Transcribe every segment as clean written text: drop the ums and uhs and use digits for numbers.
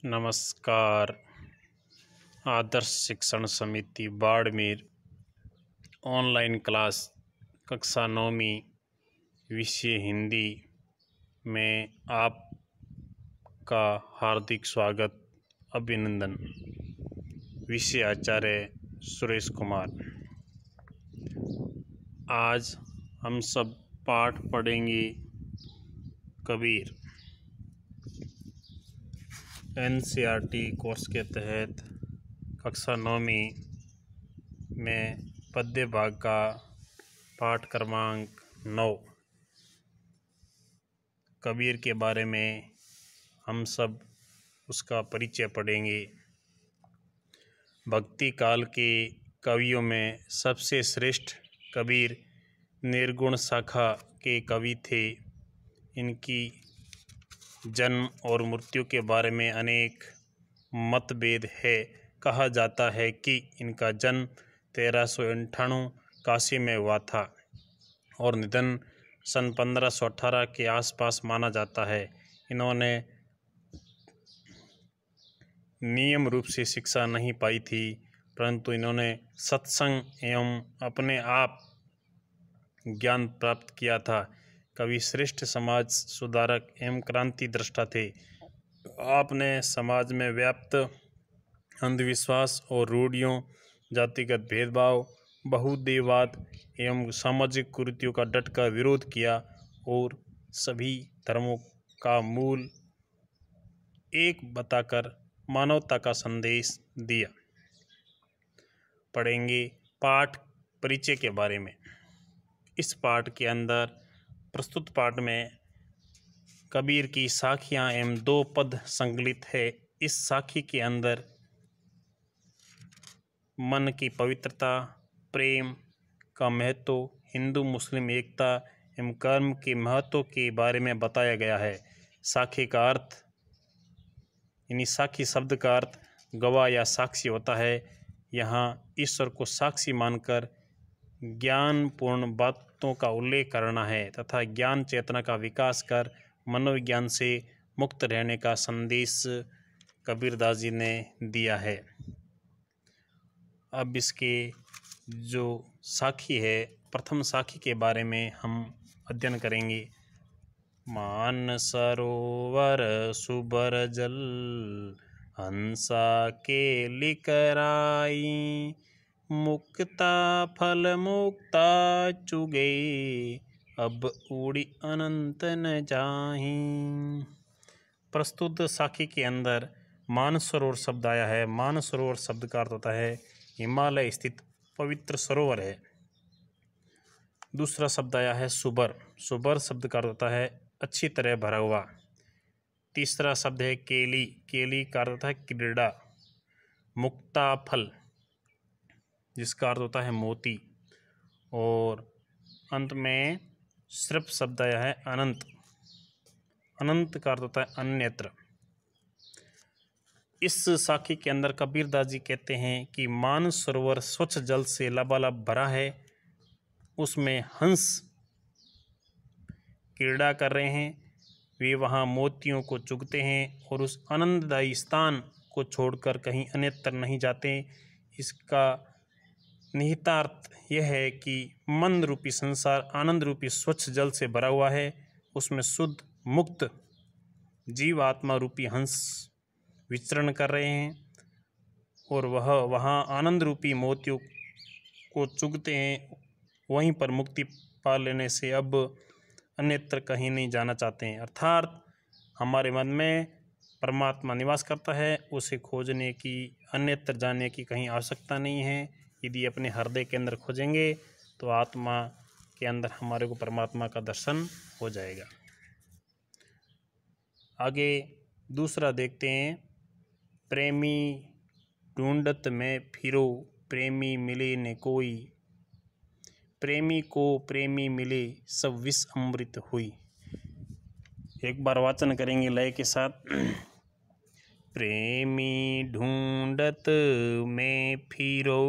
नमस्कार। आदर्श शिक्षण समिति बाड़मेर ऑनलाइन क्लास कक्षा 9वीं विषय हिंदी में आपका हार्दिक स्वागत अभिनंदन। विषय आचार्य सुरेश कुमार। आज हम सब पाठ पढ़ेंगे कबीर। एनसीईआरटी कोर्स के तहत कक्षा 9वीं में पद्य भाग का पाठ क्रमांक 9 कबीर के बारे में हम सब उसका परिचय पढ़ेंगे। भक्ति काल के कवियों में सबसे श्रेष्ठ कबीर निर्गुण शाखा के कवि थे। इनकी जन्म और मृत्यु के बारे में अनेक मतभेद है। कहा जाता है कि इनका जन्म 1398 काशी में हुआ था और निधन सन 1518 के आसपास माना जाता है। इन्होंने नियम रूप से शिक्षा नहीं पाई थी, परंतु इन्होंने सत्संग एवं अपने आप ज्ञान प्राप्त किया था। कवि श्रेष्ठ समाज सुधारक एवं क्रांति दृष्टा थे। आपने समाज में व्याप्त अंधविश्वास और रूढ़ियों, जातिगत भेदभाव, बहुदेववाद एवं सामाजिक कुरीतियों का डटकर विरोध किया और सभी धर्मों का मूल एक बताकर मानवता का संदेश दिया। पढ़ेंगे पाठ परिचय के बारे में। इस पाठ के अंदर प्रस्तुत पाठ में कबीर की साखियाँ एवं 2 पद संकलित है। इस साखी के अंदर मन की पवित्रता, प्रेम का महत्व, हिंदू मुस्लिम एकता एवं कर्म के महत्व के बारे में बताया गया है। साखी का अर्थ यानी साखी शब्द का अर्थ गवाह या साक्षी होता है। यहाँ ईश्वर को साक्षी मानकर ज्ञानपूर्ण बातों का उल्लेख करना है तथा ज्ञान चेतना का विकास कर मनोविज्ञान से मुक्त रहने का संदेश कबीरदास जी ने दिया है। अब इसके जो साखी है, प्रथम साखी के बारे में हम अध्ययन करेंगे। मान सरोवर सुबर जल हंसा के लिकराई मुक्ता फल मुक्ता चुगे अब उड़ी अनंत न जाहीं। प्रस्तुत साखी के अंदर मानसरोवर शब्द आया है। मानसरोवर शब्द का अर्थ होता है हिमालय स्थित पवित्र सरोवर है। दूसरा शब्द आया है सुबर। सुबर शब्द का अर्थ होता है अच्छी तरह भरा हुआ। तीसरा शब्द है केली। केली का अर्थ होता है क्रीड़ा। मुक्ता फल जिसका अर्थ होता है मोती। और अंत में सिर्फ शब्द आया है अनंत। अनंत का अर्थ होता है अन्यत्र। इस साखी के अंदर कबीरदास जी कहते हैं कि मानस सरोवर स्वच्छ जल से लबालब भरा है। उसमें हंस क्रीड़ा कर रहे हैं। वे वहाँ मोतियों को चुगते हैं और उस आनंददायी स्थान को छोड़कर कहीं अन्यत्र नहीं जाते। इसका निहितार्थ यह है कि मन रूपी संसार आनंद रूपी स्वच्छ जल से भरा हुआ है। उसमें शुद्ध मुक्त जीव आत्मा रूपी हंस विचरण कर रहे हैं और वह वहाँ आनंद रूपी मोतियों को चुगते हैं। वहीं पर मुक्ति पा लेने से अब अन्यत्र कहीं नहीं जाना चाहते हैं। अर्थात हमारे मन में परमात्मा निवास करता है, उसे खोजने की, अन्यत्र जाने की कहीं आवश्यकता नहीं है। यदि अपने हृदय के अंदर खोजेंगे तो आत्मा के अंदर हमारे को परमात्मा का दर्शन हो जाएगा। आगे दूसरा देखते हैं। प्रेमी ढूंढत में फिरो प्रेमी मिले न कोई, प्रेमी को प्रेमी मिले सब विष अमृत हुई। एक बार वाचन करेंगे लय के साथ। प्रेमी ढूंढत में फिरो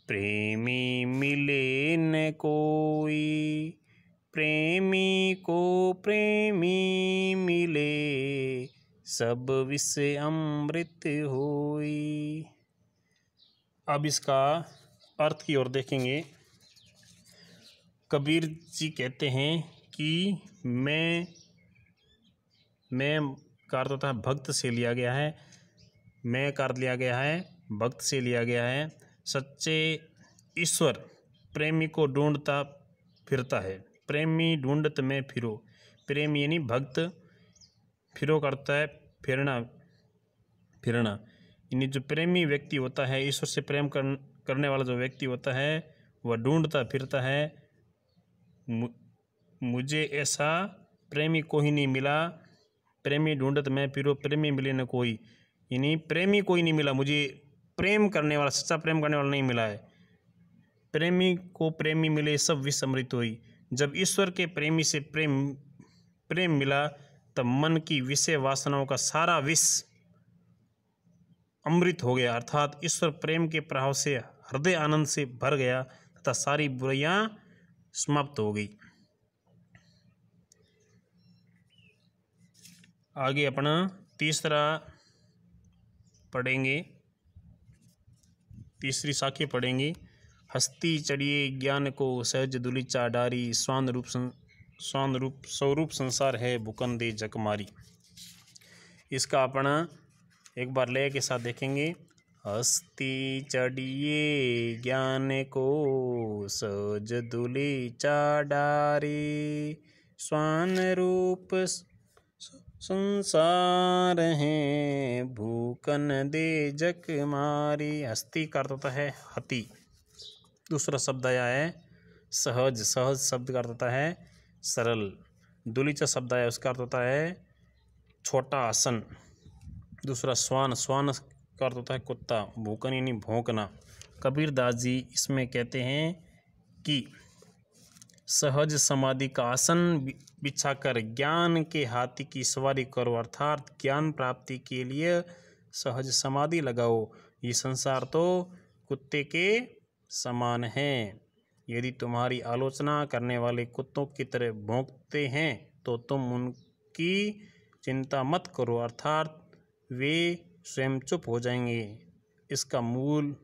प्रेमी मिले न कोई, प्रेमी को प्रेमी मिले सब विष अमृत होई। अब इसका अर्थ की ओर देखेंगे। कबीर जी कहते हैं कि मैं का अर्थ होता है भक्त से लिया गया है, मैं का अर्थ लिया गया है भक्त से लिया गया है। सच्चे ईश्वर प्रेमी को ढूंढता फिरता है, प्रेमी ढूंढत में फिरो। प्रेम यानी भक्त, फिरो करता है फिरना, यानी जो प्रेमी व्यक्ति होता है, ईश्वर से प्रेम करने वाला जो व्यक्ति होता है, वह ढूंढता फिरता है, मुझे ऐसा प्रेमी कोई नहीं मिला। प्रेमी ढूंढत मैं फिरो, प्रेमी मिले न कोई, यानी प्रेमी कोई नहीं मिला, मुझे प्रेम करने वाला, सच्चा प्रेम करने वाला नहीं मिला है। प्रेमी को प्रेमी मिले सब विष अमृत हुई। जब ईश्वर के प्रेमी से प्रेम मिला तब मन की विषय वासनाओं का सारा विष अमृत हो गया, अर्थात ईश्वर प्रेम के प्रभाव से हृदय आनंद से भर गया तथा सारी बुराइयां समाप्त हो गई। आगे अपना तीसरा पढ़ेंगे, तीसरी साखी पढ़ेंगे। हस्ती चढ़िए ज्ञान को सहज दुलिचा डारी, स्वान रूप स्वरूप संसार है भूकंदे जकमारी। इसका अपना एक बार लय के साथ देखेंगे। हस्ती चढ़िए ज्ञान को सहज दुलिचा डारी, स्वान रूप संसार है भूकन दे जक मारी। हस्ती का अर्थ होता है हति। दूसरा शब्द आया है सहज, सहज शब्द का अर्थ होता है सरल। दुलिचा शब्द आया, उसका अर्थ होता है छोटा आसन। दूसरा स्वान, स्वान का अर्थ होता है कुत्ता। भूकन यानी भौंकना। कबीर दास जी इसमें कहते हैं कि सहज समाधि का आसन बिछाकर ज्ञान के हाथी की सवारी करो, अर्थात ज्ञान प्राप्ति के लिए सहज समाधि लगाओ। ये संसार तो कुत्ते के समान है, यदि तुम्हारी आलोचना करने वाले कुत्तों की तरह भौंकते हैं तो तुम उनकी चिंता मत करो, अर्थात वे स्वयं चुप हो जाएंगे। इसका मूल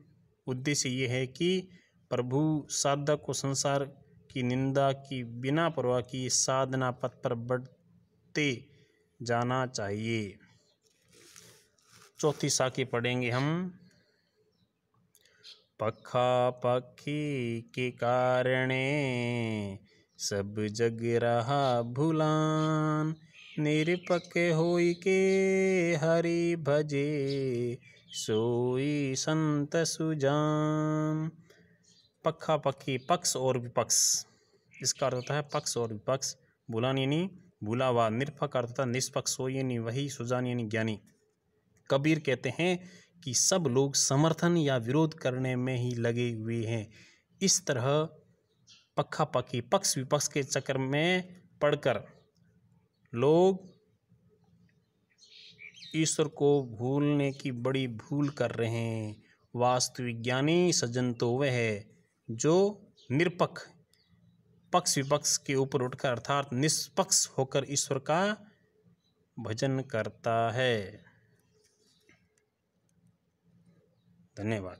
उद्देश्य ये है कि प्रभु साधक को संसार की निंदा की बिना परवाह की साधना पथ पर बढ़ते जाना चाहिए। चौथी साखी पढ़ेंगे हम। पखा पखी के कारणे सब जग रहा भुलान, निरपक होई के हरि भजे सोई संत सुजान। पखा पखी, पक्ष और विपक्ष, इसका अर्थ होता है पक्ष और विपक्ष। भुलान यानी भूला हुआ, निरपक अर्थ होता है निष्पक्ष हो यानी वही, सुजान यानी ज्ञानी। कबीर कहते हैं कि सब लोग समर्थन या विरोध करने में ही लगे हुए हैं। इस तरह पक्का पक्की, पक्ष विपक्ष के चक्कर में पड़कर लोग ईश्वर को भूलने की बड़ी भूल कर रहे हैं। वास्तविक ज्ञानी सज्जन तो वह है जो निरपक्ष, पक्ष विपक्ष के ऊपर उठकर अर्थात निष्पक्ष होकर ईश्वर का भजन करता है। धन्यवाद।